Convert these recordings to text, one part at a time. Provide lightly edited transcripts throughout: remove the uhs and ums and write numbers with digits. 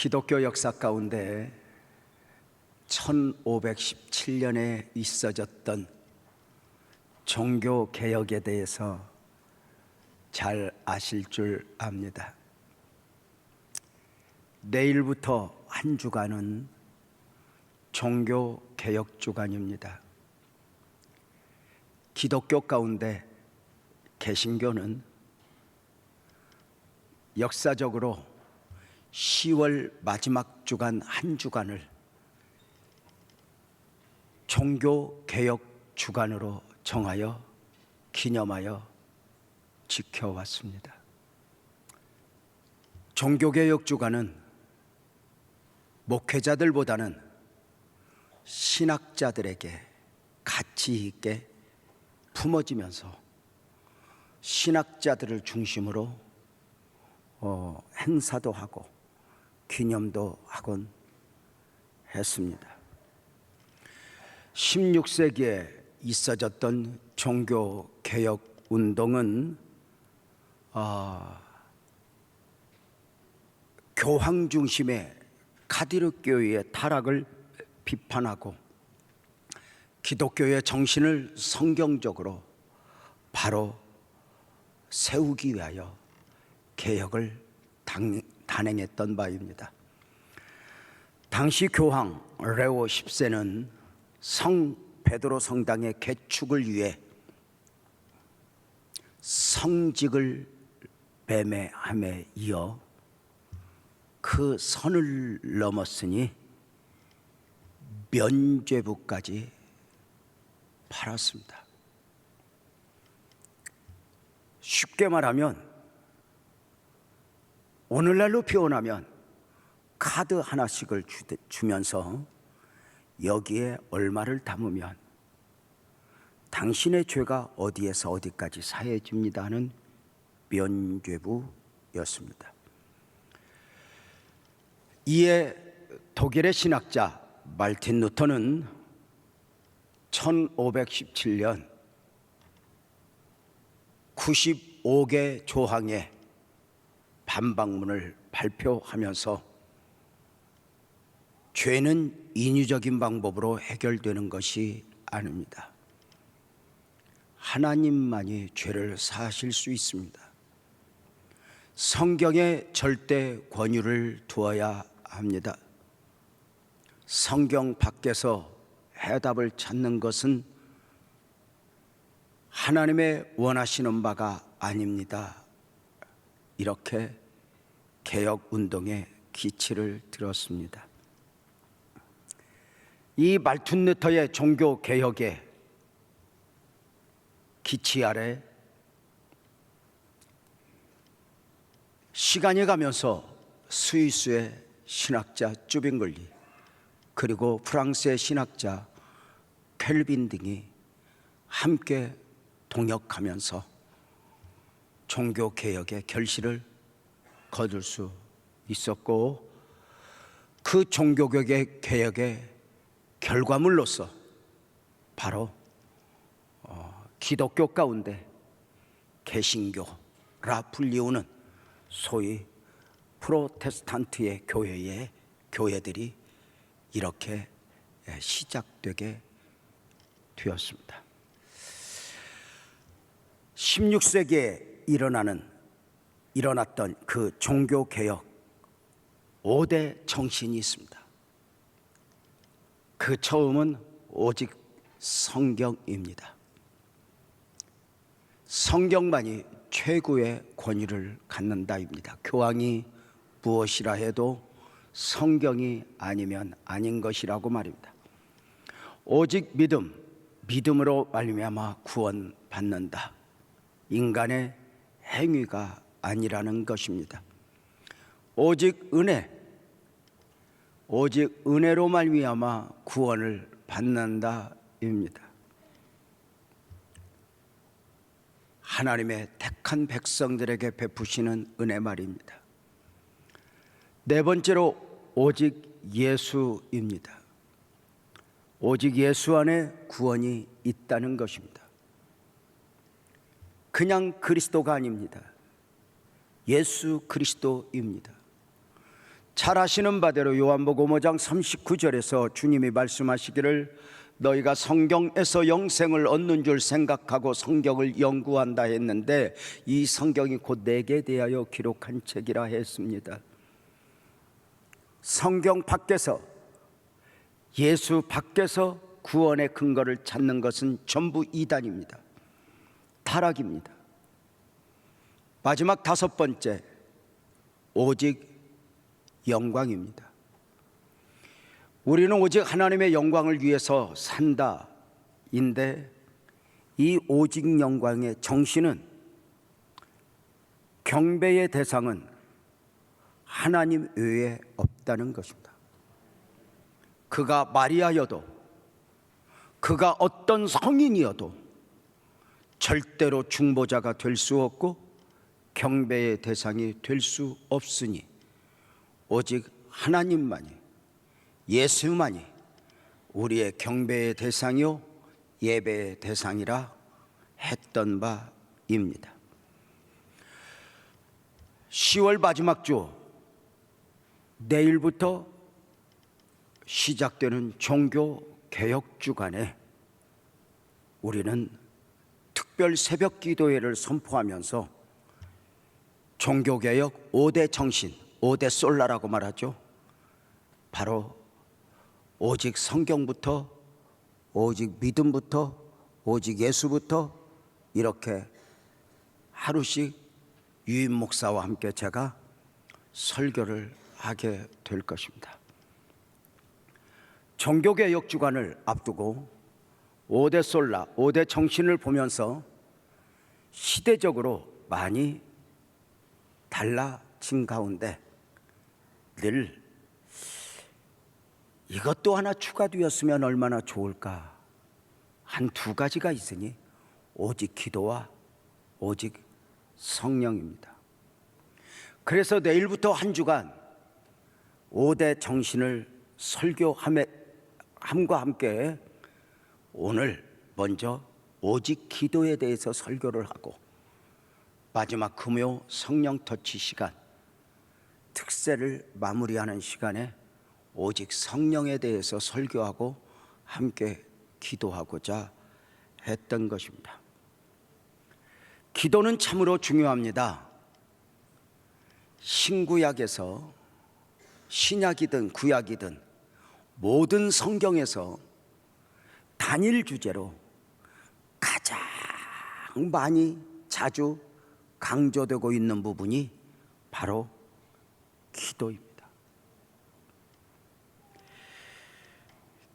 기독교 역사 가운데 1517년에 있어졌던 종교 개혁에 대해서 잘 아실 줄 압니다. 내일부터 한 주간은 종교 개혁 주간입니다. 기독교 가운데 개신교는 역사적으로 10월 마지막 주간 한 주간을 종교 개혁 주간으로 정하여 기념하여 지켜왔습니다. 종교 개혁 주간은 목회자들보다는 신학자들에게 가치 있게 품어지면서 신학자들을 중심으로 행사도 하고 기념도 하곤 했습니다. 16세기에 있어졌던 종교 개혁 운동은 교황 중심의 카톨릭 교회의 타락을 비판하고 기독교의 정신을 성경적으로 바로 세우기 위하여 개혁을 단행했던 바입니다. 당시 교황 레오 10세는 성 베드로 성당의 개축을 위해 성직을 매매함에 이어 그 선을 넘었으니 면죄부까지 팔았습니다. 쉽게 말하면 오늘날로 표현하면 카드 하나씩을 주면서 여기에 얼마를 담으면 당신의 죄가 어디에서 어디까지 사해집니다 하는 면죄부였습니다. 이에 독일의 신학자 말틴 루터는 1517년 95개 조항의 반박문을 발표하면서 죄는 인위적인 방법으로 해결되는 것이 아닙니다. 하나님만이 죄를 사하실 수 있습니다. 성경에 절대 권위를 두어야 합니다. 성경 밖에서 해답을 찾는 것은 하나님의 원하시는 바가 아닙니다. 이렇게 개혁운동에 기치를 들었습니다. 이 말틴 루터의 종교 개혁의 기치 아래 시간이 가면서 스위스의 신학자 쭈빙글리 그리고 프랑스의 신학자 켈빈 등이 함께 동역하면서 종교 개혁의 결실을 거둘 수 있었고 그 종교 개혁의 결과물로서 바로 기독교 가운데 개신교라 불리우는 소위 프로테스탄트의 교회들이 이렇게 시작되게 되었습니다. 16세기에 일어났던 그 종교개혁 5대 정신이 있습니다. 그 처음은 오직 성경입니다. 성경만이 최고의 권위를 갖는다입니다. 교황이 무엇이라 해도 성경이 아니면 아닌 것이라고 말입니다. 오직 믿음으로 말미암아 구원받는다. 인간의 행위가 아니라는 것입니다. 오직 은혜로 말미암아 구원을 받는다입니다. 하나님의 택한 백성들에게 베푸시는 은혜 말입니다. 네 번째로 오직 예수입니다. 오직 예수 안에 구원이 있다는 것입니다. 그냥 그리스도가 아닙니다. 예수 그리스도입니다. 잘 아시는 바대로 요한복음 5장 39절에서 주님이 말씀하시기를 너희가 성경에서 영생을 얻는 줄 생각하고 성경을 연구한다 했는데 이 성경이 곧 내게 대하여 기록한 책이라 했습니다. 성경 밖에서, 예수 밖에서 구원의 근거를 찾는 것은 전부 이단입니다. 타락입니다. 마지막 다섯 번째, 오직 영광입니다. 우리는 오직 하나님의 영광을 위해서 산다인데 이 오직 영광의 정신은, 경배의 대상은 하나님 외에 없다는 것입니다. 그가 마리아여도, 그가 어떤 성인이어도 절대로 중보자가 될 수 없고 경배의 대상이 될 수 없으니 오직 하나님만이, 예수만이 우리의 경배의 대상이요 예배의 대상이라 했던 바입니다. 10월 마지막 주, 내일부터 시작되는 종교 개혁 주간에 우리는 특별 새벽 기도회를 선포하면서 종교개혁 5대 정신, 5대 솔라라고 말하죠. 바로 오직 성경부터, 오직 믿음부터, 오직 예수부터, 이렇게 하루씩 유임 목사와 함께 제가 설교를 하게 될 것입니다. 종교개혁 주간을 앞두고 5대 솔라, 5대 정신을 보면서 시대적으로 많이 달라진 가운데 늘 이것도 하나 추가되었으면 얼마나 좋을까, 한 두 가지가 있으니 오직 기도와 오직 성령입니다. 그래서 내일부터 한 주간 5대 정신을 설교함과 함께 오늘 먼저 오직 기도에 대해서 설교를 하고 마지막 금요 성령 터치 시간, 특세를 마무리하는 시간에 오직 성령에 대해서 설교하고 함께 기도하고자 했던 것입니다. 기도는 참으로 중요합니다. 신구약에서, 신약이든 구약이든 모든 성경에서 단일 주제로 가장 많이 자주 강조되고 있는 부분이 바로 기도입니다.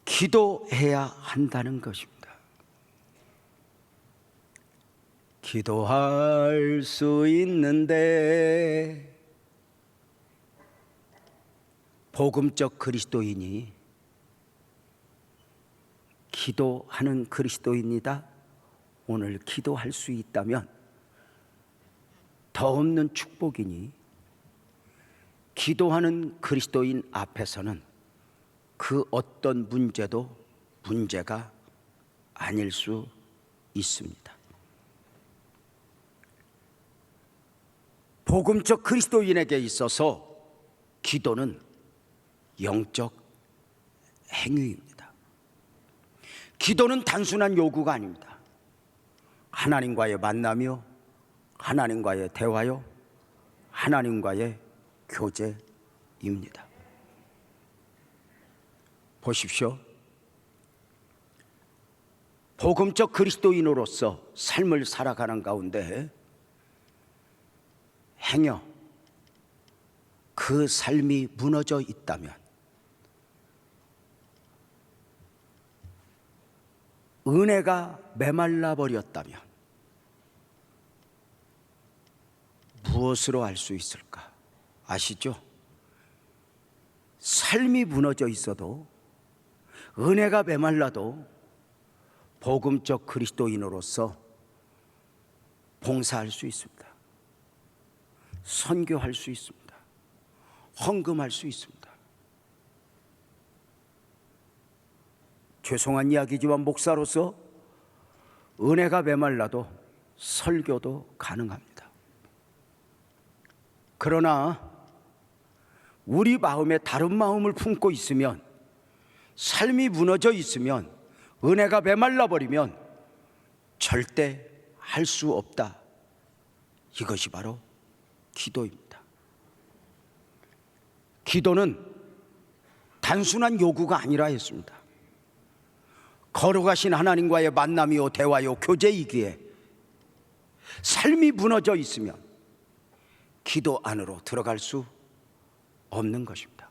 기도해야 한다는 것입니다. 기도할 수 있는데 복음적 그리스도인이, 기도하는 그리스도인이다, 오늘 기도할 수 있다면 더 없는 축복이니 기도하는 그리스도인 앞에서는 그 어떤 문제도 문제가 아닐 수 있습니다. 복음적 그리스도인에게 있어서 기도는 영적 행위입니다. 기도는 단순한 요구가 아닙니다. 하나님과의 만남이요, 하나님과의 대화요, 하나님과의 교제입니다. 보십시오. 복음적 그리스도인으로서 삶을 살아가는 가운데 행여 그 삶이 무너져 있다면, 은혜가 메말라 버렸다면 무엇으로 알 수 있을까? 아시죠? 삶이 무너져 있어도, 은혜가 메말라도 복음적 그리스도인으로서 봉사할 수 있습니다. 선교할 수 있습니다. 헌금할 수 있습니다. 죄송한 이야기지만 목사로서 은혜가 메말라도 설교도 가능합니다. 그러나 우리 마음에 다른 마음을 품고 있으면, 삶이 무너져 있으면, 은혜가 메말라 버리면 절대 할 수 없다. 이것이 바로 기도입니다. 기도는 단순한 요구가 아니라 했습니다. 거룩하신 하나님과의 만남이요, 대화요, 교제이기에 삶이 무너져 있으면 기도 안으로 들어갈 수 없는 것입니다.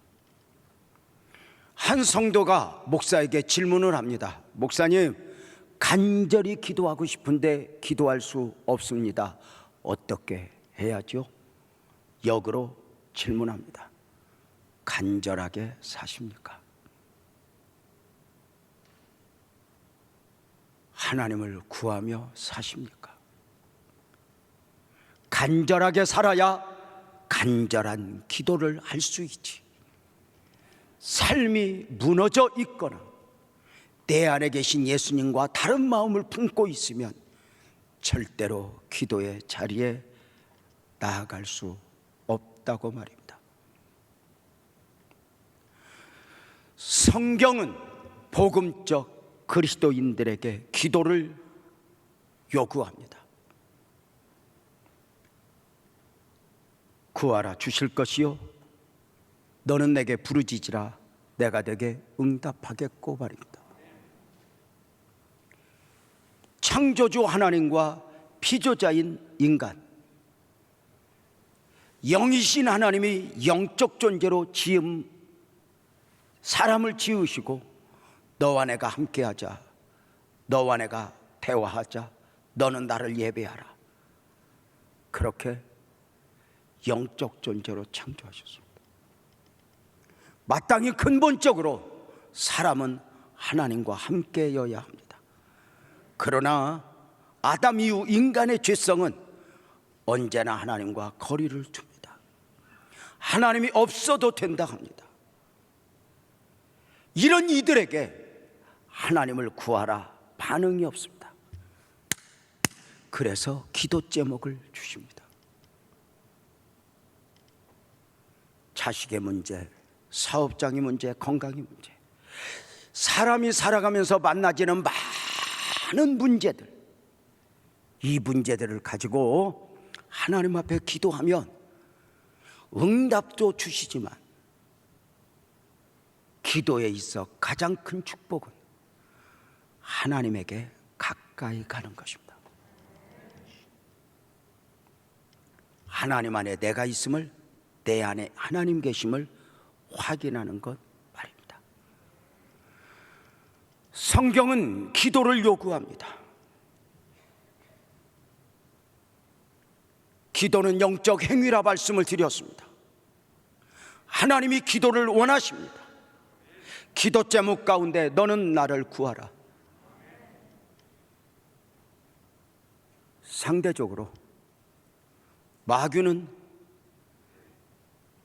한 성도가 목사에게 질문을 합니다. 목사님, 간절히 기도하고 싶은데 기도할 수 없습니다. 어떻게 해야죠? 역으로 질문합니다. 간절하게 사십니까? 하나님을 구하며 사십니까? 간절하게 살아야 간절한 기도를 할 수 있지. 삶이 무너져 있거나 내 안에 계신 예수님과 다른 마음을 품고 있으면 절대로 기도의 자리에 나아갈 수 없다고 말입니다. 성경은 복음적 그리스도인들에게 기도를 요구합니다. 구하라 주실 것이요, 너는 내게 부르짖으라 내가 내게 응답하겠고 말입니다. 창조주 하나님과 피조자인 인간, 영이신 하나님이 영적 존재로 사람을 지으시고 너와 내가 함께하자, 너와 내가 대화하자, 너는 나를 예배하라, 그렇게 영적 존재로 창조하셨습니다. 마땅히 근본적으로 사람은 하나님과 함께여야 합니다. 그러나 아담 이후 인간의 죄성은 언제나 하나님과 거리를 둡니다. 하나님이 없어도 된다 합니다. 이런 이들에게 하나님을 구하라 반응이 없습니다. 그래서 기도 제목을 주십니다. 자식의 문제, 사업장의 문제, 건강의 문제, 사람이 살아가면서 만나지는 많은 문제들, 이 문제들을 가지고 하나님 앞에 기도하면 응답도 주시지만 기도에 있어 가장 큰 축복은 하나님에게 가까이 가는 것입니다. 하나님 안에 내가 있음을, 내 안에 하나님 계심을 확인하는 것 말입니다. 성경은 기도를 요구합니다. 기도는 영적 행위라 말씀을 드렸습니다. 하나님이 기도를 원하십니다. 기도 제목 가운데 너는 나를 구하라. 상대적으로 마귀는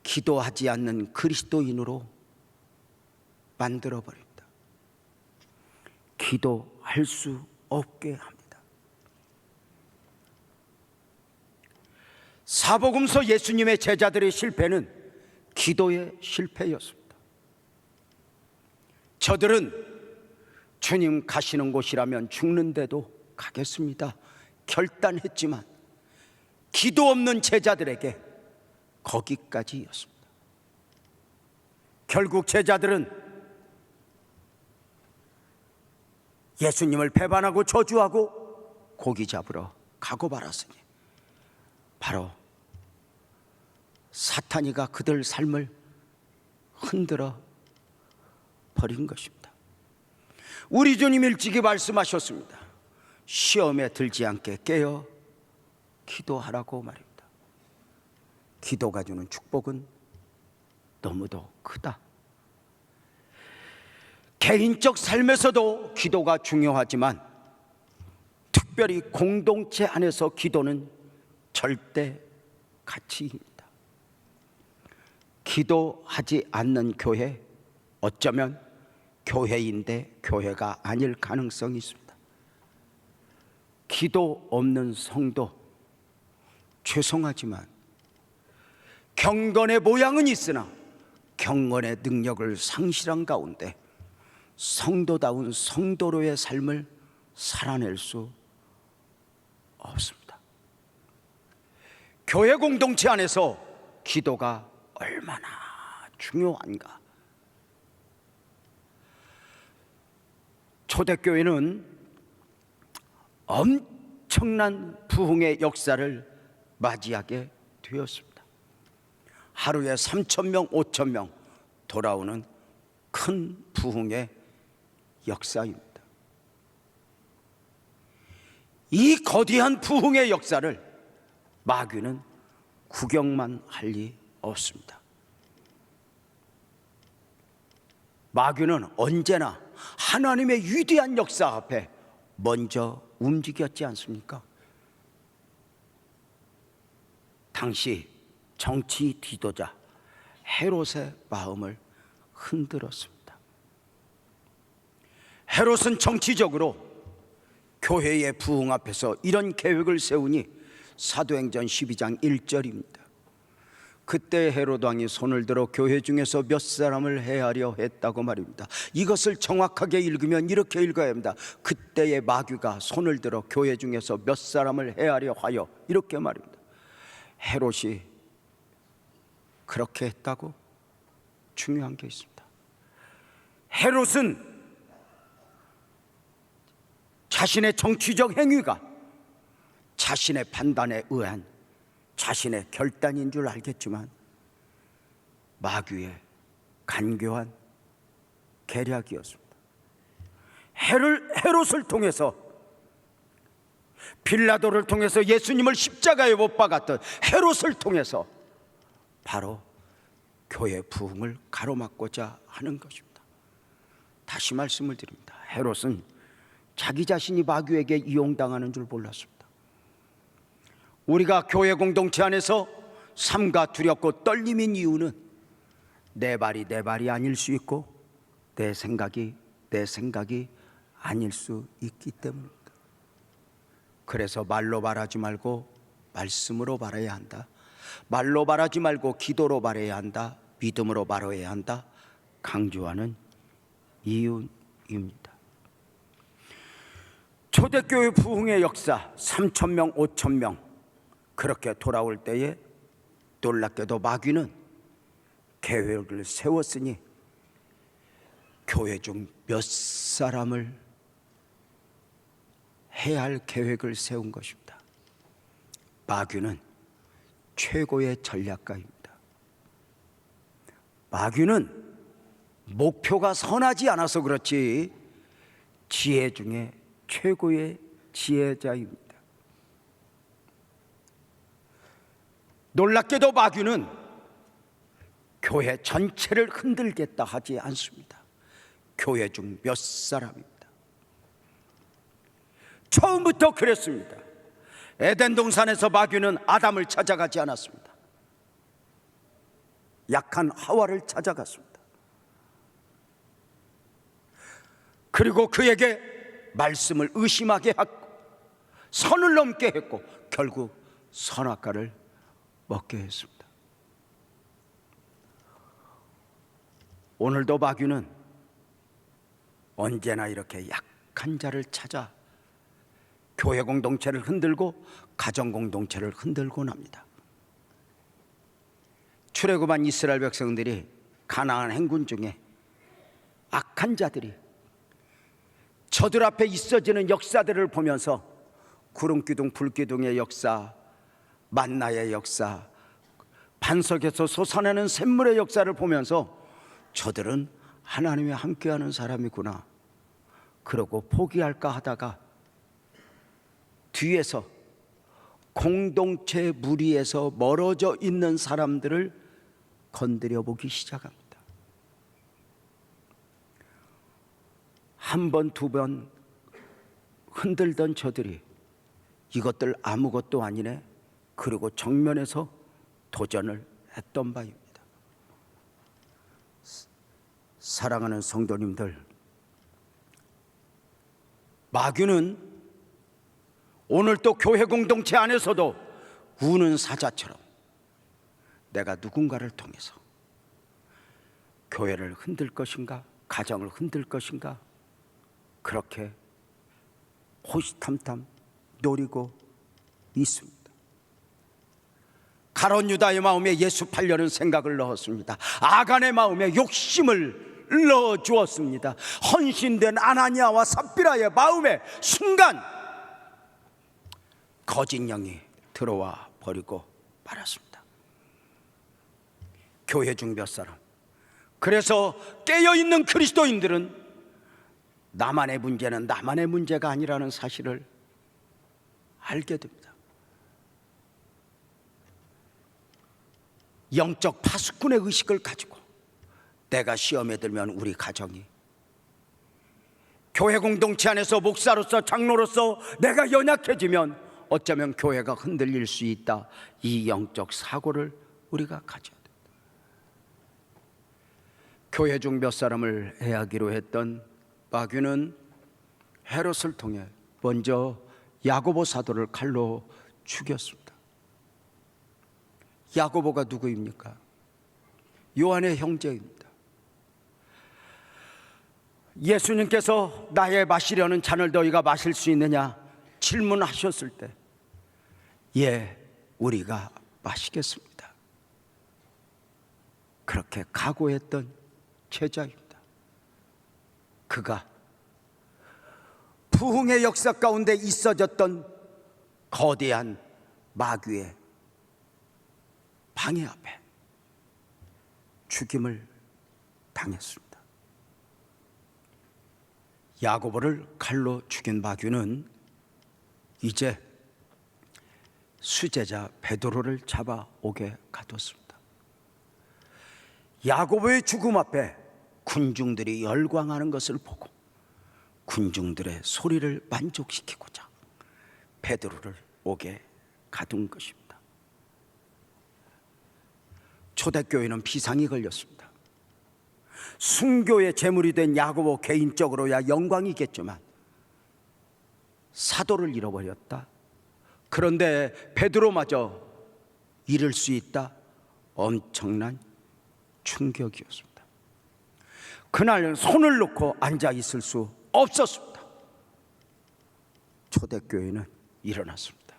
기도하지 않는 그리스도인으로 만들어버립니다. 기도할 수 없게 합니다. 사복음서 예수님의 제자들의 실패는 기도의 실패였습니다. 저들은 주님 가시는 곳이라면 죽는데도 가겠습니다 결단했지만 기도 없는 제자들에게 거기까지였습니다. 결국 제자들은 예수님을 배반하고 저주하고 고기 잡으러 가고 말았으니 바로 사탄이가 그들 삶을 흔들어 버린 것입니다. 우리 주님 일찍이 말씀하셨습니다. 시험에 들지 않게 깨어 기도하라고 말입니다. 기도가 주는 축복은 너무도 크다. 개인적 삶에서도 기도가 중요하지만 특별히 공동체 안에서 기도는 절대 가치입니다. 기도하지 않는 교회, 어쩌면 교회인데 교회가 아닐 가능성이 있습니다. 기도 없는 성도, 죄송하지만 경건의 모양은 있으나 경건의 능력을 상실한 가운데 성도다운 성도로의 삶을 살아낼 수 없습니다. 교회 공동체 안에서 기도가 얼마나 중요한가. 초대교회는 엄청난 부흥의 역사를 맞이하게 되었습니다. 하루에 3,000명, 5,000명 돌아오는 큰 부흥의 역사입니다. 이 거대한 부흥의 역사를 마귀는 구경만 할 리 없습니다. 마귀는 언제나 하나님의 위대한 역사 앞에 먼저 움직였지 않습니까? 당시 정치 지도자 헤롯의 마음을 흔들었습니다. 헤롯은 정치적으로 교회의 부흥 앞에서 이런 계획을 세우니 사도행전 12장 1절입니다. 그때 헤롯 왕이 손을 들어 교회 중에서 몇 사람을 해하려 했다고 말입니다. 이것을 정확하게 읽으면 이렇게 읽어야 합니다. 그때의 마귀가 손을 들어 교회 중에서 몇 사람을 해하려 하여, 이렇게 말입니다. 헤롯이 그렇게 했다고? 중요한 게 있습니다. 헤롯은 자신의 정치적 행위가 자신의 판단에 의한 자신의 결단인 줄 알겠지만 마귀의 간교한 계략이었습니다. 헤롯을 통해서, 빌라도를 통해서 예수님을 십자가에 못 박았던 헤롯을 통해서 바로 교회 부흥을 가로막고자 하는 것입니다. 다시 말씀을 드립니다. 헤롯은 자기 자신이 마귀에게 이용당하는 줄 몰랐습니다. 우리가 교회 공동체 안에서 삼가 두렵고 떨림인 이유는 내 말이 내 말이 아닐 수 있고 내 생각이 내 생각이 아닐 수 있기 때문입니다. 그래서 말로 말하지 말고 말씀으로 말해야 한다. 말로 말하지 말고 기도로 말해야 한다. 믿음으로 말해야 한다. 강조하는 이유입니다. 초대교회 부흥의 역사, 3,000명, 5,000명 그렇게 돌아올 때에 놀랍게도 마귀는 계획을 세웠으니 교회 중 몇 사람을 해야 할 계획을 세운 것입니다. 마귀는 최고의 전략가입니다. 마귀는 목표가 선하지 않아서 그렇지 지혜 중에 최고의 지혜자입니다. 놀랍게도 마귀는 교회 전체를 흔들겠다 하지 않습니다. 교회 중 몇 사람입니다. 처음부터 그랬습니다. 에덴 동산에서 마귀는 아담을 찾아가지 않았습니다. 약한 하와를 찾아갔습니다. 그리고 그에게 말씀을 의심하게 하고 선을 넘게 했고 결국 선악과를 먹게 했습니다. 오늘도 마귀는 언제나 이렇게 약한 자를 찾아 교회 공동체를 흔들고 가정 공동체를 흔들곤 합니다. 출애굽한 이스라엘 백성들이 가나안 행군 중에 악한 자들이 저들 앞에 있어지는 역사들을 보면서 구름기둥 불기둥의 역사, 만나의 역사, 반석에서 솟아나는 샘물의 역사를 보면서 저들은 하나님이 함께하는 사람이구나 그러고 포기할까 하다가 뒤에서 공동체 무리에서 멀어져 있는 사람들을 건드려 보기 시작합니다. 한 번, 두 번 흔들던 저들이 이것들 아무것도 아니네 그리고 정면에서 도전을 했던 바입니다. 사랑하는 성도님들, 마귀는 오늘 또 교회 공동체 안에서도 우는 사자처럼 내가 누군가를 통해서 교회를 흔들 것인가, 가정을 흔들 것인가, 그렇게 호시탐탐 노리고 있습니다. 가룟 유다의 마음에 예수 팔려는 생각을 넣었습니다. 아간의 마음에 욕심을 넣어주었습니다. 헌신된 아나니아와 삽비라의 마음에 순간 거짓 영이 들어와 버리고 말았습니다. 교회 중 몇 사람, 그래서 깨어있는 그리스도인들은 나만의 문제는 나만의 문제가 아니라는 사실을 알게 됩니다. 영적 파수꾼의 의식을 가지고 내가 시험에 들면 우리 가정이, 교회 공동체 안에서 목사로서 장로로서 내가 연약해지면 어쩌면 교회가 흔들릴 수 있다. 이 영적 사고를 우리가 가져야 됩니다. 교회 중 몇 사람을 해하기로 했던 마귀는 헤롯을 통해 먼저 야고보 사도를 칼로 죽였습니다. 야고보가 누구입니까? 요한의 형제입니다. 예수님께서 나의 마시려는 잔을 너희가 마실 수 있느냐 질문하셨을 때, 예, 우리가 마시겠습니다, 그렇게 각오했던 제자입니다. 그가 부흥의 역사 가운데 있어졌던 거대한 마귀의 방해 앞에 죽임을 당했습니다. 야고보를 칼로 죽인 마귀는 이제 수제자 베드로를 잡아오게 가뒀습니다. 야고보의 죽음 앞에 군중들이 열광하는 것을 보고 군중들의 소리를 만족시키고자 베드로를 오게 가둔 것입니다. 초대교회는 비상이 걸렸습니다. 순교의 제물이 된 야고보 개인적으로야 영광이겠지만 사도를 잃어버렸다. 그런데 베드로마저 잃을 수 있다. 엄청난 충격이었습니다. 그날 손을 놓고 앉아 있을 수 없었습니다. 초대교회는 일어났습니다.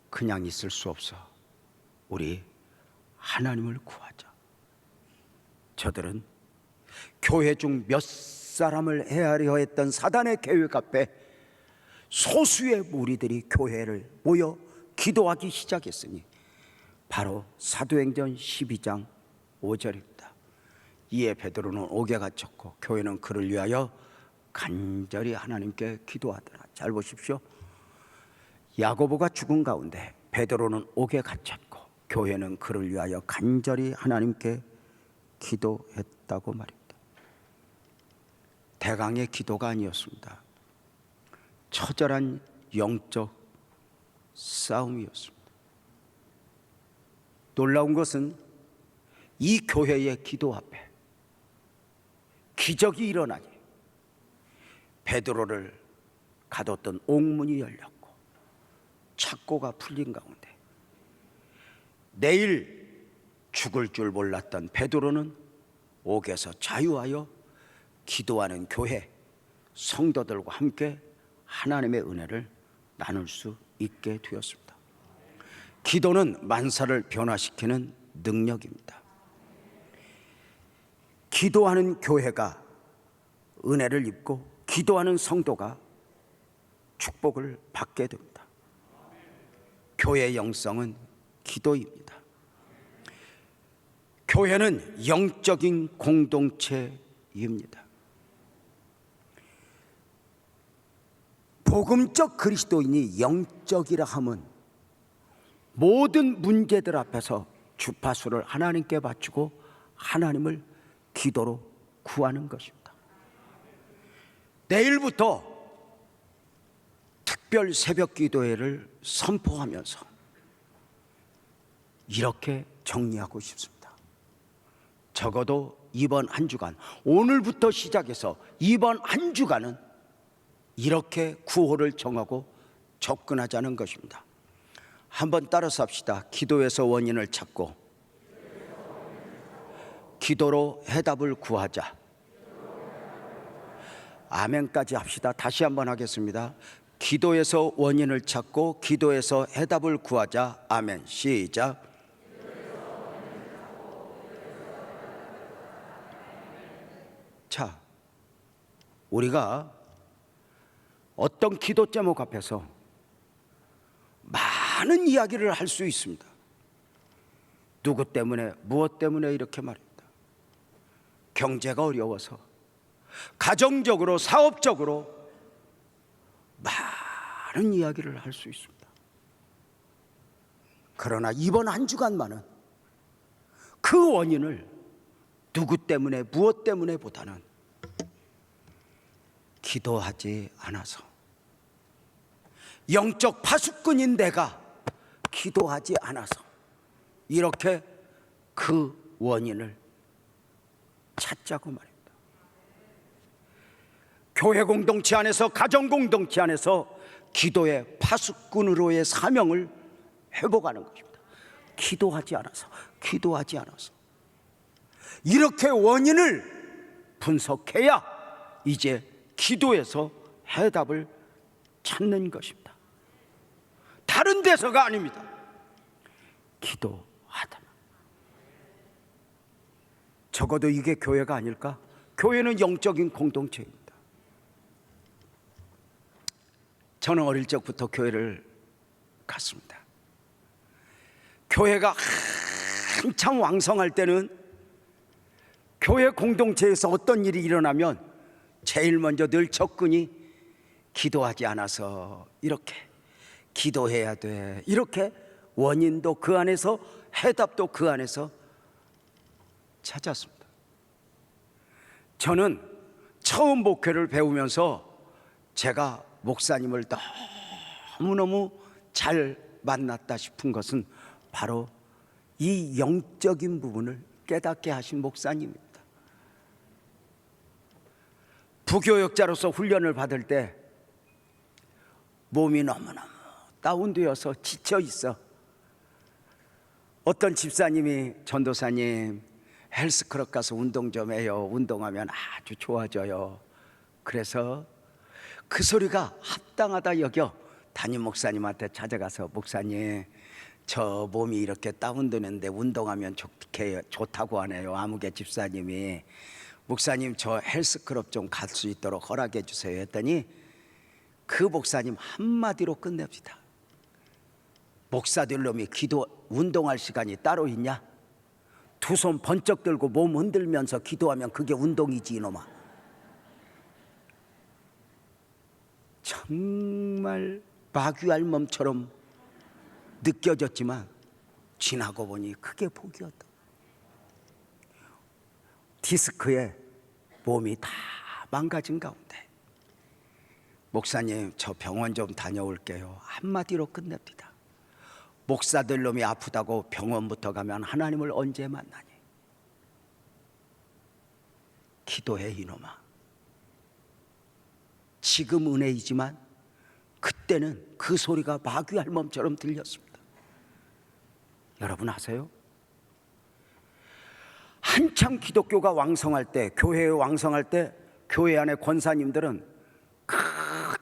그냥 있을 수 없어. 우리 하나님을 구하자. 저들은 교회 중 몇 사람을 헤아려 했던 사단의 계획 앞에 소수의 무리들이 교회를 모여 기도하기 시작했으니 바로 사도행전 12장 5절입니다. 이에 베드로는 옥에 갇혔고 교회는 그를 위하여 간절히 하나님께 기도하더라. 잘 보십시오. 야고보가 죽은 가운데 베드로는 옥에 갇혔고 교회는 그를 위하여 간절히 하나님께 기도했다고 말입니다. 대강의 기도가 아니었습니다. 처절한 영적 싸움이었습니다. 놀라운 것은 이 교회의 기도 앞에 기적이 일어나니 베드로를 가뒀던 옥문이 열렸고 착고가 풀린 가운데 내일 죽을 줄 몰랐던 베드로는 옥에서 자유하여 기도하는 교회 성도들과 함께 하나님의 은혜를 나눌 수 있게 되었습니다. 기도는 만사를 변화시키는 능력입니다. 기도하는 교회가 은혜를 입고 기도하는 성도가 축복을 받게 됩니다. 교회의 영성은 기도입니다. 교회는 영적인 공동체입니다. 복음적 그리스도인이 영적이라 함은 모든 문제들 앞에서 주파수를 하나님께 바치고 하나님을 기도로 구하는 것입니다. 내일부터 특별 새벽 기도회를 선포하면서 이렇게 정리하고 싶습니다. 적어도 이번 한 주간, 오늘부터 시작해서 이번 한 주간은 이렇게 구호를 정하고 접근하자는 것입니다. 한번 따라서 합시다. 기도에서 원인을 찾고 기도로 해답을 구하자. 아멘까지 합시다. 다시 한번 하겠습니다. 기도에서 원인을 찾고 기도에서 해답을 구하자. 아멘. 시작. 자, 우리가 어떤 기도 제목 앞에서 많은 이야기를 할 수 있습니다. 누구 때문에, 무엇 때문에 이렇게 말입니다. 경제가 어려워서, 가정적으로, 사업적으로 많은 이야기를 할 수 있습니다. 그러나 이번 한 주간만은 그 원인을 누구 때문에, 무엇 때문에 보다는 기도하지 않아서, 영적 파수꾼인 내가 기도하지 않아서 이렇게 그 원인을 찾자고 말입니다. 교회 공동체 안에서, 가정 공동체 안에서 기도의 파수꾼으로의 사명을 회복하는 것입니다. 기도하지 않아서, 기도하지 않아서. 이렇게 원인을 분석해야 이제 기도에서 해답을 찾는 것입니다. 다른 데서가 아닙니다. 기도하다. 적어도 이게 교회가 아닐까? 교회는 영적인 공동체입니다. 저는 어릴 적부터 교회를 갔습니다. 교회가 한참 왕성할 때는 교회 공동체에서 어떤 일이 일어나면 제일 먼저 늘 접근이 기도하지 않아서 이렇게 기도해야 돼, 이렇게 원인도 그 안에서, 해답도 그 안에서 찾았습니다. 저는 처음 목회를 배우면서 제가 목사님을 너무너무 잘 만났다 싶은 것은 바로 이 영적인 부분을 깨닫게 하신 목사님입니다. 부교역자로서 훈련을 받을 때 몸이 너무너무 다운되어서 지쳐 있어. 어떤 집사님이, 전도사님 헬스클럽 가서 운동 좀 해요. 운동하면 아주 좋아져요. 그래서 그 소리가 합당하다 여겨 담임 목사님한테 찾아가서, 목사님 저 몸이 이렇게 다운되는데 운동하면 좋다고 하네요. 아무개 집사님이. 목사님 저 헬스클럽 좀 갈 수 있도록 허락해 주세요 했더니 그 목사님 한마디로 끝냅시다. 목사들 놈이 기도, 운동할 시간이 따로 있냐? 두 손 번쩍 들고 몸 흔들면서 기도하면 그게 운동이지 이놈아. 정말 마귀알몸처럼 느껴졌지만 지나고 보니 그게 복이었다. 디스크에 몸이 다 망가진 가운데 목사님 저 병원 좀 다녀올게요. 한마디로 끝냅니다. 목사들 놈이 아프다고 병원부터 가면 하나님을 언제 만나니? 기도해 이놈아. 지금 은혜이지만 그때는 그 소리가 마귀알몸처럼 들렸습니다. 여러분 아세요? 한참 기독교가 왕성할 때, 교회에 왕성할 때 교회 안에 권사님들은 그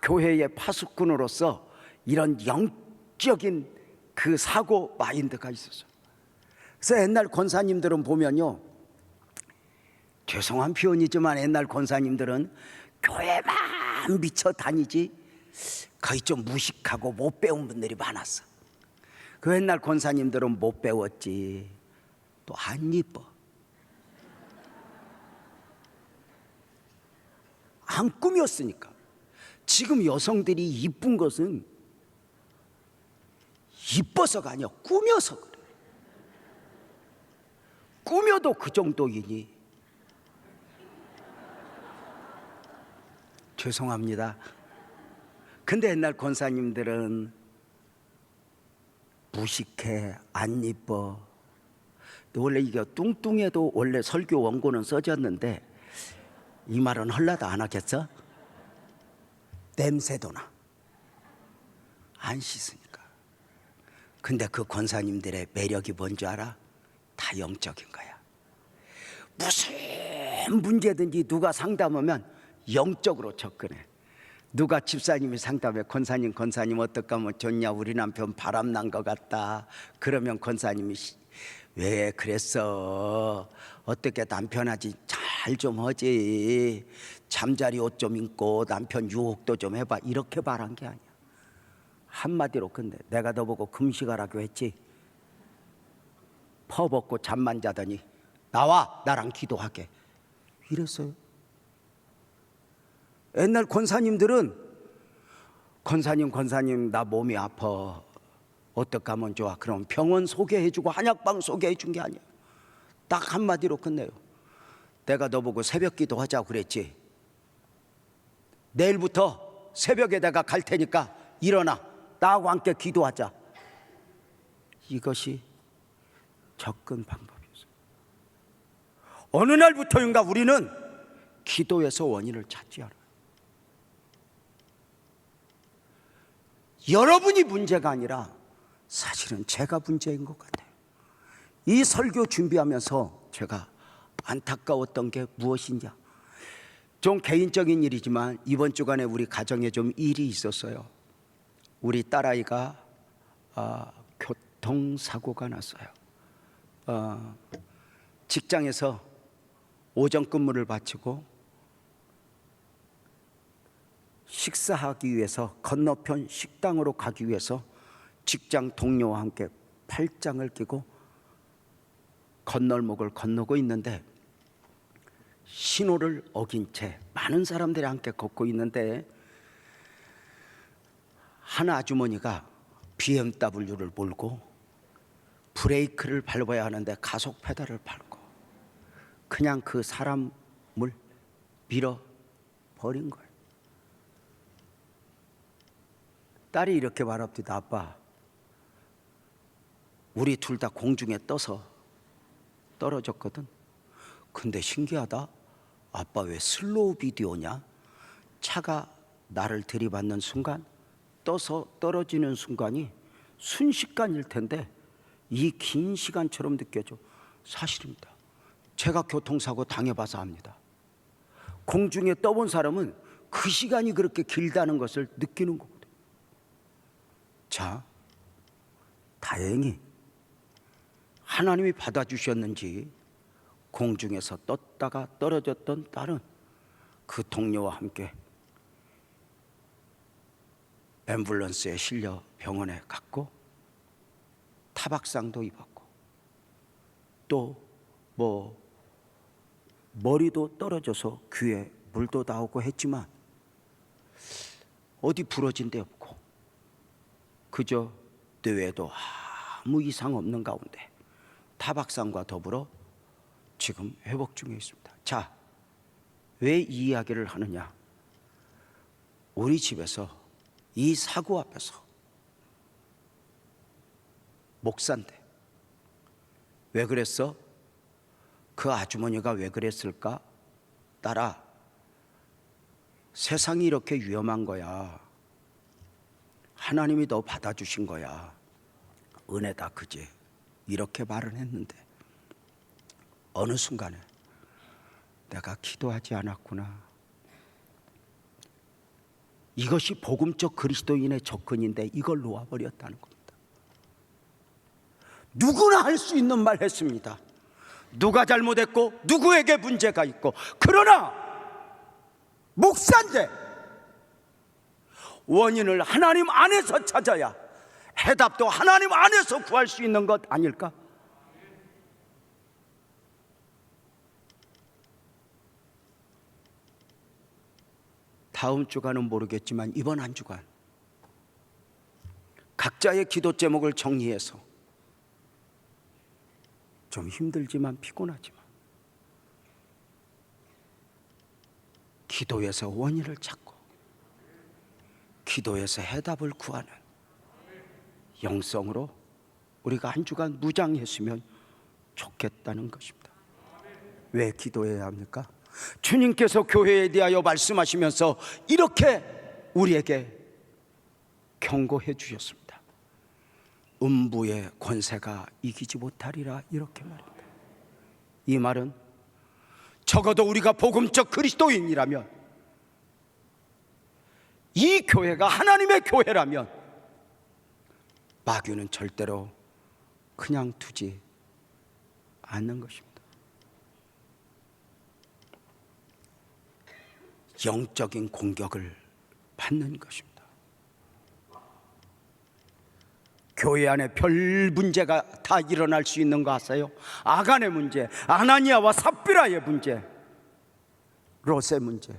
교회의 파수꾼으로서 이런 영적인 그 사고 마인드가 있었어요. 그래서 옛날 권사님들은 보면요, 죄송한 표현이지만 옛날 권사님들은 교회만 미쳐 다니지 거의 좀 무식하고 못 배운 분들이 많았어. 그 옛날 권사님들은 못 배웠지, 또 안 이뻐. 안 꾸몄으니까. 지금 여성들이 이쁜 것은 이뻐서가 아니야, 꾸며서 그래. 꾸며도 그 정도이니. 죄송합니다. 근데 옛날 권사님들은 무식해, 안 이뻐. 원래 이게 뚱뚱해도 원래 설교 원고는 써졌는데 이 말은 헐라도 안 하겠어? 냄새도 나, 안 씻으니까. 근데 그 권사님들의 매력이 뭔지 알아? 다 영적인 거야. 무슨 문제든지 누가 상담하면 영적으로 접근해. 누가 집사님이 상담해, 권사님 어떻게 하면 좋냐, 우리 남편 바람난 것 같다. 그러면 권사님이 왜 그랬어, 어떻게 남편하지 잘 좀 하지, 잠자리 옷 좀 입고 남편 유혹도 좀 해봐, 이렇게 말한 게 아니야. 한마디로 끝내. 내가 너보고 금식하라고 했지, 퍼벗고 잠만 자더니 나와, 나랑 기도하게, 이랬어요. 옛날 권사님들은 권사님 나 몸이 아파, 어떻게 하면 좋아, 그럼 병원 소개해주고 한약방 소개해준 게 아니에요. 딱 한마디로 끝내요. 내가 너보고 새벽 기도하자고 그랬지, 내일부터 새벽에 내가 갈 테니까 일어나, 나하고 함께 기도하자. 이것이 접근 방법이었어요. 어느 날부터인가 우리는 기도에서 원인을 찾지 않아요. 여러분이 문제가 아니라 사실은 제가 문제인 것 같아요. 이 설교 준비하면서 제가 안타까웠던 게 무엇이냐, 좀 개인적인 일이지만 이번 주간에 우리 가정에 좀 일이 있었어요. 우리 딸아이가 교통사고가 났어요. 직장에서 오전 근무를 마치고 식사하기 위해서 건너편 식당으로 가기 위해서 직장 동료와 함께 팔짱을 끼고 건널목을 건너고 있는데, 신호를 어긴 채 많은 사람들이 함께 걷고 있는데, 한 아주머니가 BMW를 몰고 브레이크를 밟아야 하는데 가속 페달을 밟고 그냥 그 사람을 밀어버린 거예요. 딸이 이렇게 말합니다. 아빠, 우리 둘 다 공중에 떠서 떨어졌거든. 근데 신기하다, 아빠 왜 슬로우 비디오냐? 차가 나를 들이받는 순간, 떠서 떨어지는 순간이 순식간일 텐데 이 긴 시간처럼 느껴져. 사실입니다. 제가 교통사고 당해봐서 압니다. 공중에 떠본 사람은 그 시간이 그렇게 길다는 것을 느끼는 거거든요. 자, 다행히 하나님이 받아주셨는지 공중에서 떴다가 떨어졌던 딸은 그 동료와 함께 앰뷸런스에 실려 병원에 갔고 타박상도 입었고 또 머리도 떨어져서 귀에 물도 나오고 했지만 어디 부러진 데 없고 그저 뇌에도 아무 이상 없는 가운데 타박상과 더불어 지금 회복 중에 있습니다. 자, 왜 이 이야기를 하느냐? 우리 집에서 이 사고 앞에서 목사인데 왜 그랬어? 그 아주머니가 왜 그랬을까? 딸아, 세상이 이렇게 위험한 거야. 하나님이 너 받아주신 거야. 은혜다, 그지? 이렇게 말은 했는데 어느 순간에 내가 기도하지 않았구나. 이것이 복음적 그리스도인의 접근인데 이걸 놓아버렸다는 겁니다. 누구나 할 수 있는 말 했습니다. 누가 잘못했고 누구에게 문제가 있고, 그러나 목사인데 원인을 하나님 안에서 찾아야 해답도 하나님 안에서 구할 수 있는 것 아닐까? 다음 주간은 모르겠지만 이번 한 주간 각자의 기도 제목을 정리해서 좀 힘들지만 피곤하지만 기도에서 원인을 찾고 기도에서 해답을 구하는 영성으로 우리가 한 주간 무장했으면 좋겠다는 것입니다. 왜 기도해야 합니까? 주님께서 교회에 대하여 말씀하시면서 이렇게 우리에게 경고해 주셨습니다. 음부의 권세가 이기지 못하리라, 이렇게 말입니다. 이 말은 적어도 우리가 복음적 그리스도인이라면, 이 교회가 하나님의 교회라면 마귀는 절대로 그냥 두지 않는 것입니다. 영적인 공격을 받는 것입니다. 교회 안에 별 문제가 다 일어날 수 있는 거 아세요? 아간의 문제, 아나니아와 삽비라의 문제, 롯의 문제,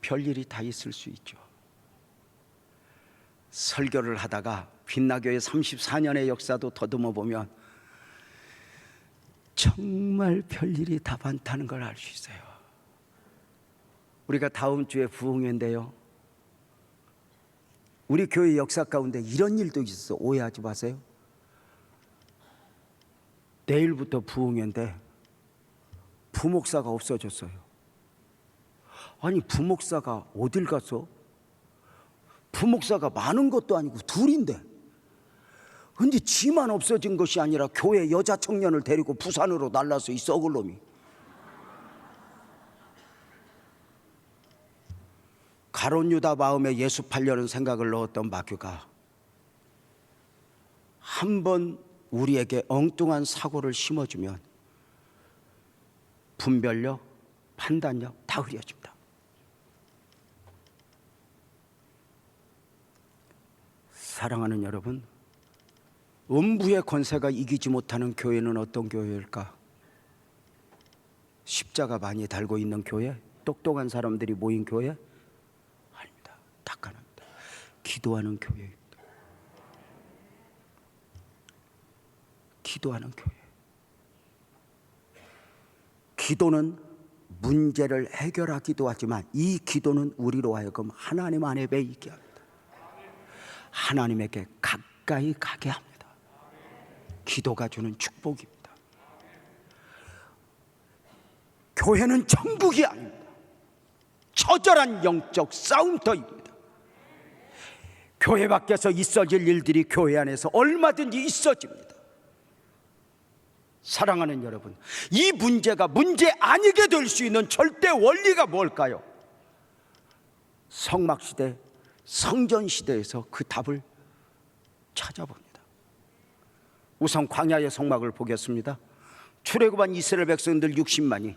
별일이 다 있을 수 있죠. 설교를 하다가 빛나교회 34년의 역사도 더듬어 보면 정말 별일이 다 많다는 걸 알 수 있어요. 우리가 다음 주에 부흥회인데요, 우리 교회 역사 가운데 이런 일도 있어. 오해하지 마세요. 내일부터 부흥회인데 부목사가 없어졌어요. 아니, 부목사가 어딜 갔어? 부목사가 많은 것도 아니고 둘인데, 근데 지만 없어진 것이 아니라 교회 여자 청년을 데리고 부산으로 날라서 이 썩을 놈이. 가룟 유다 마음에 예수 팔려는 생각을 넣었던 마귀가 한번 우리에게 엉뚱한 사고를 심어주면 분별력, 판단력 다 흐려집니다. 사랑하는 여러분, 음부의 권세가 이기지 못하는 교회는 어떤 교회일까? 십자가 많이 달고 있는 교회? 똑똑한 사람들이 모인 교회? 아닙니다. 닦아납니다. 기도하는 교회입니다. 기도하는 교회. 기도는 문제를 해결하기도 하지만 이 기도는 우리로 하여금 하나님 안에 매이게 합니다. 하나님에게 가까이 가게 합니다. 기도가 주는 축복입니다. 교회는 천국이 아닙니다. 처절한 영적 싸움터입니다. 교회 밖에서 있어질 일들이 교회 안에서 얼마든지 있어집니다. 사랑하는 여러분, 이 문제가 문제 아니게 될 수 있는 절대 원리가 뭘까요? 성막시대, 성전시대에서 그 답을 찾아봅니다. 우선 광야의 성막을 보겠습니다. 출애굽한 이스라엘 백성들 60만이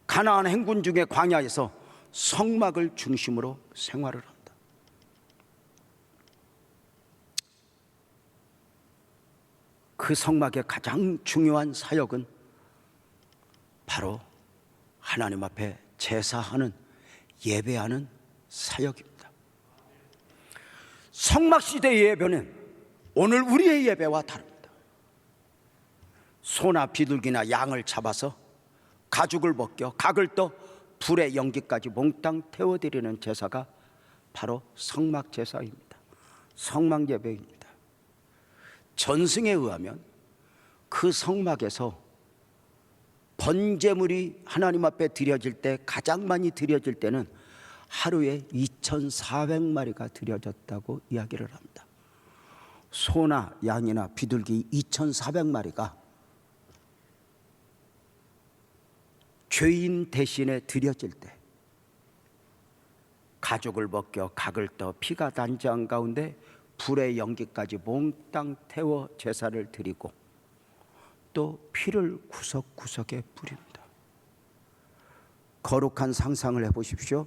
가나안 행군 중에 광야에서 성막을 중심으로 생활을 합니다. 그 성막의 가장 중요한 사역은 바로 하나님 앞에 제사하는, 예배하는 사역입니다. 성막시대의 예배는 오늘 우리의 예배와 다릅니다. 소나 비둘기나 양을 잡아서 가죽을 벗겨 각을 떠 불의 연기까지 몽땅 태워드리는 제사가 바로 성막제사입니다. 성막예배입니다. 전승에 의하면 그 성막에서 번제물이 하나님 앞에 드려질 때 가장 많이 드려질 때는 하루에 2,400마리가 드려졌다고 이야기를 합니다. 소나 양이나 비둘기 2,400마리가 죄인 대신에 드려질 때 가죽을 벗겨 각을 떠 피가 단장 가운데 불의 연기까지 몽땅 태워 제사를 드리고 또 피를 구석구석에 뿌립니다. 거룩한 상상을 해보십시오.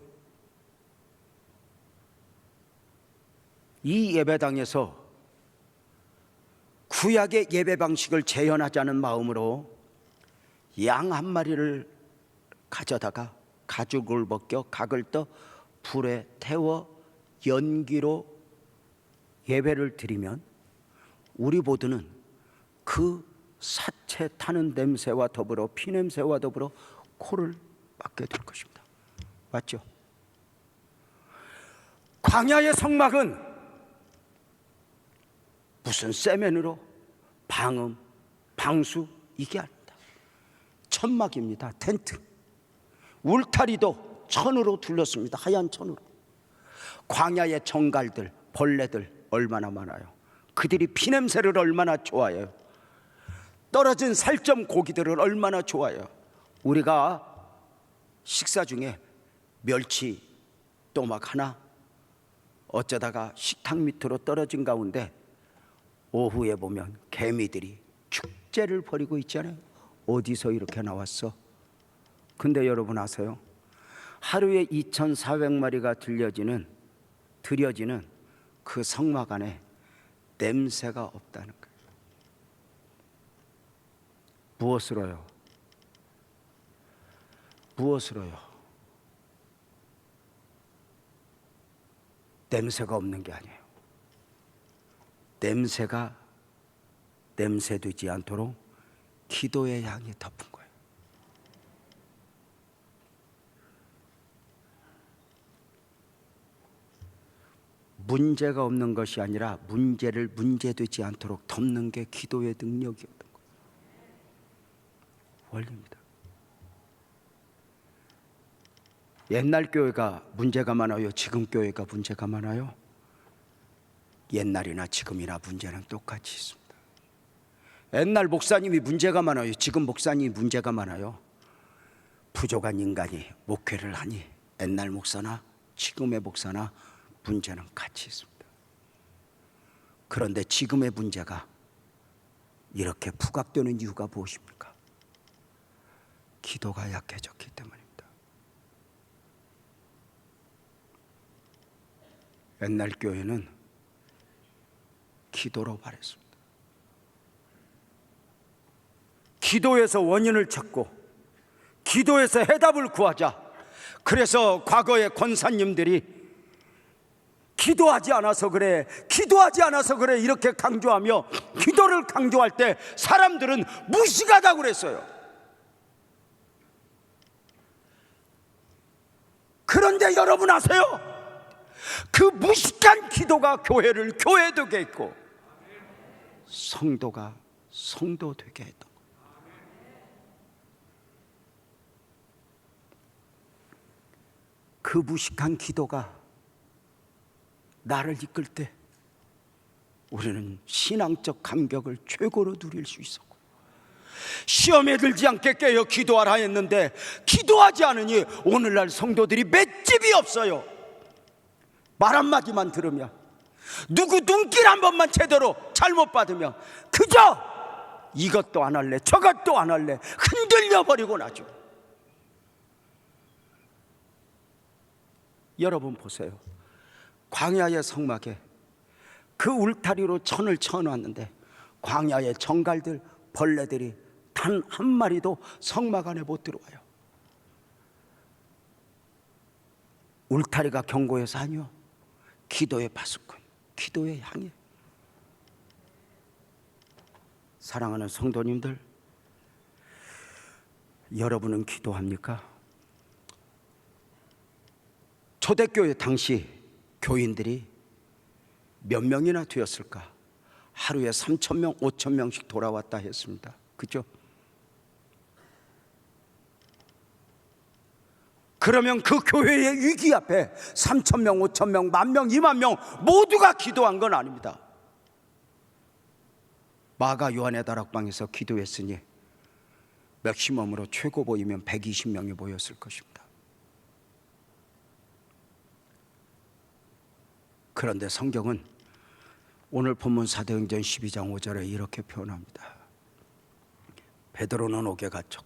이 예배당에서 구약의 예배 방식을 재현하자는 마음으로 양 한 마리를 가져다가 가죽을 벗겨 각을 떠 불에 태워 연기로 예배를 드리면 우리 모두는 그 사체 타는 냄새와 더불어 피냄새와 더불어 코를 막게 될 것입니다. 맞죠? 광야의 성막은 무슨 세면으로 방음, 방수 이게 아닙니다. 천막입니다. 텐트. 울타리도 천으로 둘렀습니다. 하얀 천으로. 광야의 정갈들, 벌레들 얼마나 많아요. 그들이 피냄새를 얼마나 좋아해요. 떨어진 살점 고기들은 얼마나 좋아요. 우리가 식사 중에 멸치 또막 하나 어쩌다가 식탁 밑으로 떨어진 가운데 오후에 보면 개미들이 축제를 벌이고 있잖아요. 어디서 이렇게 나왔어? 근데 여러분 아세요? 하루에 2,400마리가 들여지는 그 성막 안에 냄새가 없다는 거예요. 무엇으로요? 무엇으로요? 냄새가 없는 게 아니에요. 냄새가 냄새되지 않도록 기도의 향이 덮은 거예요. 문제가 없는 것이 아니라 문제를 문제되지 않도록 덮는 게 기도의 능력이었던 거예요. 원리입니다. 옛날 교회가 문제가 많아요? 지금 교회가 문제가 많아요? 옛날이나 지금이나 문제는 똑같이 있습니다. 옛날 목사님이 문제가 많아요? 지금 목사님이 문제가 많아요? 부족한 인간이 목회를 하니 옛날 목사나 지금의 목사나 문제는 같이 있습니다. 그런데 지금의 문제가 이렇게 부각되는 이유가 무엇입니까? 기도가 약해졌기 때문입니다. 옛날 교회는 기도로 바랬습니다. 기도에서 원인을 찾고 기도에서 해답을 구하자. 그래서 과거의 권사님들이 기도하지 않아서 그래, 기도하지 않아서 그래 이렇게 강조하며 기도를 강조할 때 사람들은 무식하다고 그랬어요. 그런데 여러분 아세요? 그 무식한 기도가 교회를 교회되게 했고 성도가 성도 되게 했던 거예요. 그 무식한 기도가 나를 이끌 때 우리는 신앙적 감격을 최고로 누릴 수 있었고, 시험에 들지 않게 깨어 기도하라 했는데 기도하지 않으니 오늘날 성도들이 맷집이 없어요. 말 한마디만 들으면, 누구 눈길 한 번만 제대로 잘못 받으면 그저 이것도 안 할래 저것도 안 할래 흔들려 버리고 나죠. 여러분 보세요. 광야의 성막에 그 울타리로 천을 쳐놨는데 광야의 정갈들 벌레들이 단 한 마리도 성막 안에 못 들어와요. 울타리가 경고해서 아니요, 기도의 파수꾼, 기도의 향해. 사랑하는 성도님들, 여러분은 기도합니까? 초대교회 당시 교인들이 몇 명이나 되었을까? 하루에 3,000명, 5,000명씩 돌아왔다 했습니다. 그죠? 그러면 그 교회의 위기 앞에 3,000명, 5,000명, 10,000명, 20,000명 모두가 기도한 건 아닙니다. 마가 요한의 다락방에서 기도했으니 맥시멈으로 최고 보이면 120명이 모였을 것입니다. 그런데 성경은 오늘 본문 사도행전 12장 5절에 이렇게 표현합니다. 베드로는 옥에 갇혔고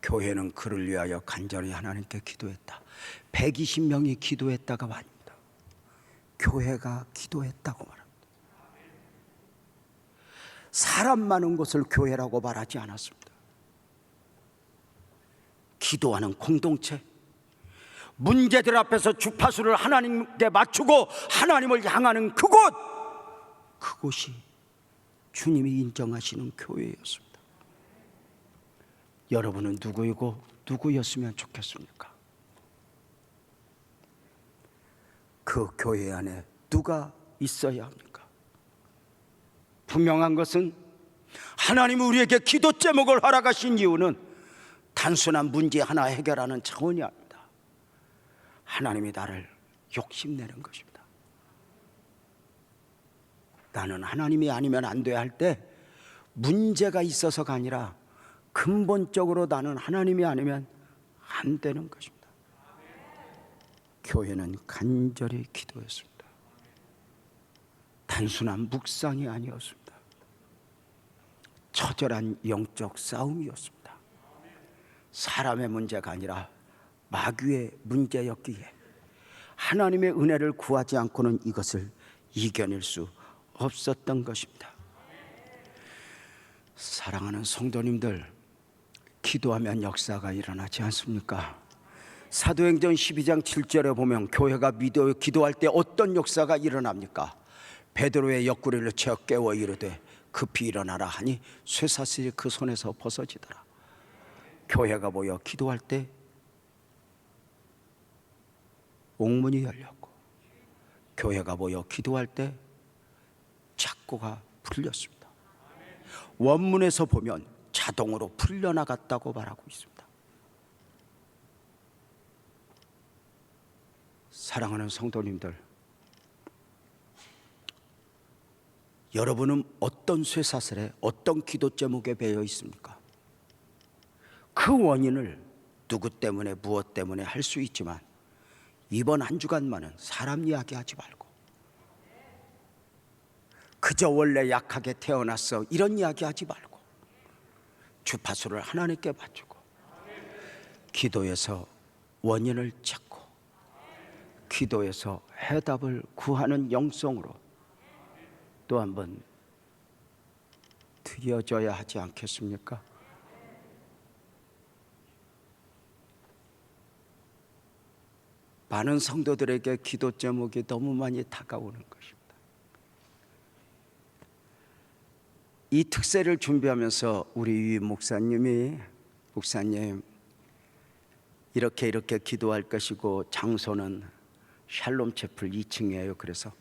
교회는 그를 위하여 간절히 하나님께 기도했다. 120명이 기도했다가 아닙니다. 교회가 기도했다고 말합니다. 사람 많은 곳을 교회라고 말하지 않았습니다. 기도하는 공동체, 문제들 앞에서 주파수를 하나님께 맞추고 하나님을 향하는 그곳이 주님이 인정하시는 교회였습니다. 여러분은 누구이고 누구였으면 좋겠습니까? 그 교회 안에 누가 있어야 합니까? 분명한 것은 하나님이 우리에게 기도 제목을 허락하신 이유는 단순한 문제 하나 해결하는 차원이 아닙니다. 하나님이 나를 욕심내는 것입니다. 나는 하나님이 아니면 안 돼 할 때 문제가 있어서가 아니라 근본적으로 나는 하나님이 아니면 안 되는 것입니다. 교회는 간절히 기도했습니다. 단순한 묵상이 아니었습니다. 처절한 영적 싸움이었습니다. 사람의 문제가 아니라 마귀의 문제였기에 하나님의 은혜를 구하지 않고는 이것을 이겨낼 수 없었던 것입니다. 사랑하는 성도님들, 기도하면 역사가 일어나지 않습니까? 사도행전 12장 7절에 보면 교회가 기도할 때 어떤 역사가 일어납니까? 베드로의 옆구리를 채어 깨워 이르되 급히 일어나라 하니 쇠사슬이 그 손에서 벗어지더라. 교회가 모여 기도할 때 옥문이 열렸고, 교회가 모여 기도할 때 착고가 풀렸습니다. 원문에서 보면 자동으로 풀려나갔다고 말하고 있습니다. 사랑하는 성도님들, 여러분은 어떤 쇠사슬에 어떤 기도 제목에 배어 있습니까? 그 원인을 누구 때문에 무엇 때문에 할 수 있지만 이번 한 주간만은 사람 이야기하지 말고 그저 원래 약하게 태어났어 이런 이야기하지 말고 주파수를 하나님께 맞추고 기도에서 원인을 찾고 기도에서 해답을 구하는 영성으로 또 한번 드려져야 하지 않겠습니까? 많은 성도들에게 기도 제목이 너무 많이 다가오는 것입니다. 이 특세를 준비하면서 우리 유 목사님 이렇게 기도할 것이고 장소는 샬롬 채플 2층이에요. 그래서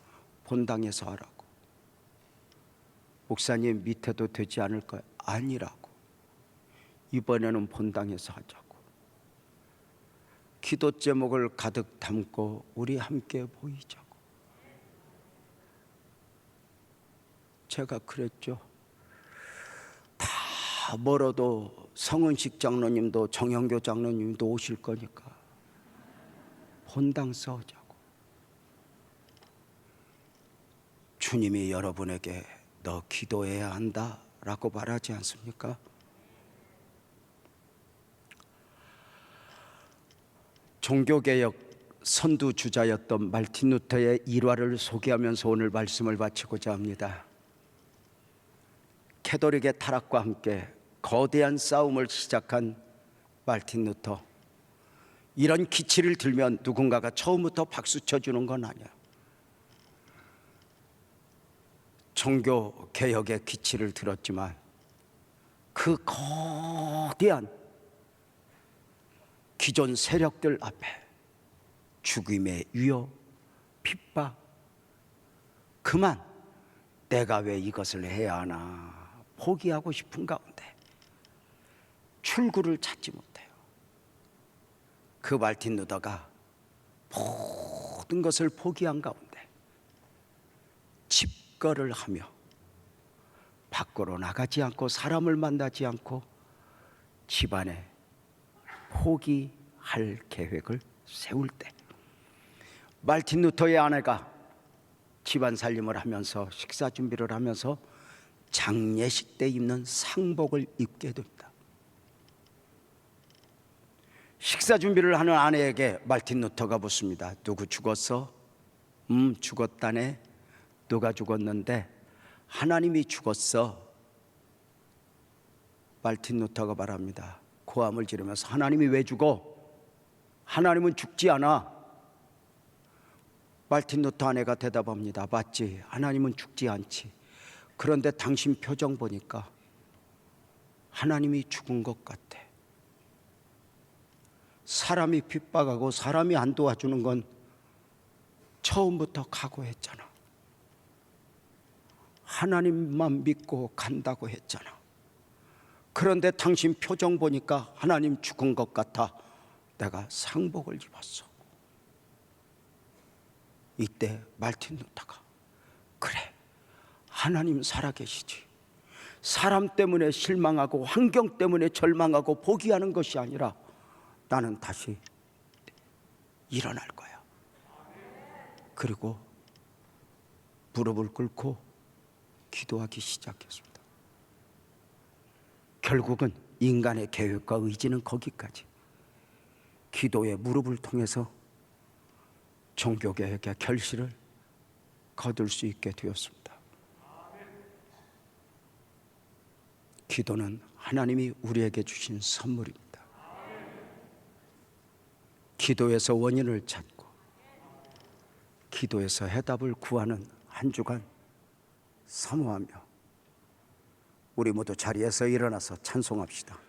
본당에서 하라고. 목사님 밑에도 되지 않을까요? 아니라고. 이번에는 본당에서 하자고. 기도 제목을 가득 담고 우리 함께 보이자고. 제가 그랬죠. 다 멀어도 성은식 장로님도 정영교 장로님도 오실 거니까 본당 서자고. 주님이 여러분에게 너 기도해야 한다 라고 말하지 않습니까? 종교개혁 선두주자였던 말틴 루터의 일화를 소개하면서 오늘 말씀을 마치고자 합니다. 캐톨릭의 타락과 함께 거대한 싸움을 시작한 말틴 루터, 이런 기치를 들면 누군가가 처음부터 박수 쳐주는 건 아니야. 종교개혁의 기치를 들었지만 그 거대한 기존 세력들 앞에 죽임의 위협, 핍박, 그만 내가 왜 이것을 해야 하나 포기하고 싶은 가운데 출구를 찾지 못해요. 그 말틴 루터가 모든 것을 포기한 가운데 집거를 하며 밖으로 나가지 않고 사람을 만나지 않고 집안에 포기할 계획을 세울 때 말틴 루터의 아내가 집안 살림을 하면서 식사 준비를 하면서 장례식 때 입는 상복을 입게 됩니다. 식사 준비를 하는 아내에게 말틴 루터가 묻습니다. 누구 죽었어? 죽었다네. 누가 죽었는데? 하나님이 죽었어. 말틴 루터가 말합니다. 고함을 지르면서 하나님이 왜 죽어? 하나님은 죽지 않아. 말틴 루터 아내가 대답합니다. 맞지, 하나님은 죽지 않지. 그런데 당신 표정 보니까 하나님이 죽은 것 같아. 사람이 핍박하고 사람이 안 도와주는 건 처음부터 각오했잖아. 하나님만 믿고 간다고 했잖아. 그런데 당신 표정 보니까 하나님 죽은 것 같아. 내가 상복을 입었어. 이때 말틴 루터가 그래, 하나님 살아계시지. 사람 때문에 실망하고 환경 때문에 절망하고 포기하는 것이 아니라 나는 다시 일어날 거야. 그리고 무릎을 꿇고 기도하기 시작했습니다. 결국은 인간의 계획과 의지는 거기까지. 기도의 무릎을 통해서 종교개혁의 결실을 거둘 수 있게 되었습니다. 기도는 하나님이 우리에게 주신 선물입니다. 기도에서 원인을 찾고 기도에서 해답을 구하는 한 주간 사모하며 우리 모두 자리에서 일어나서 찬송합시다.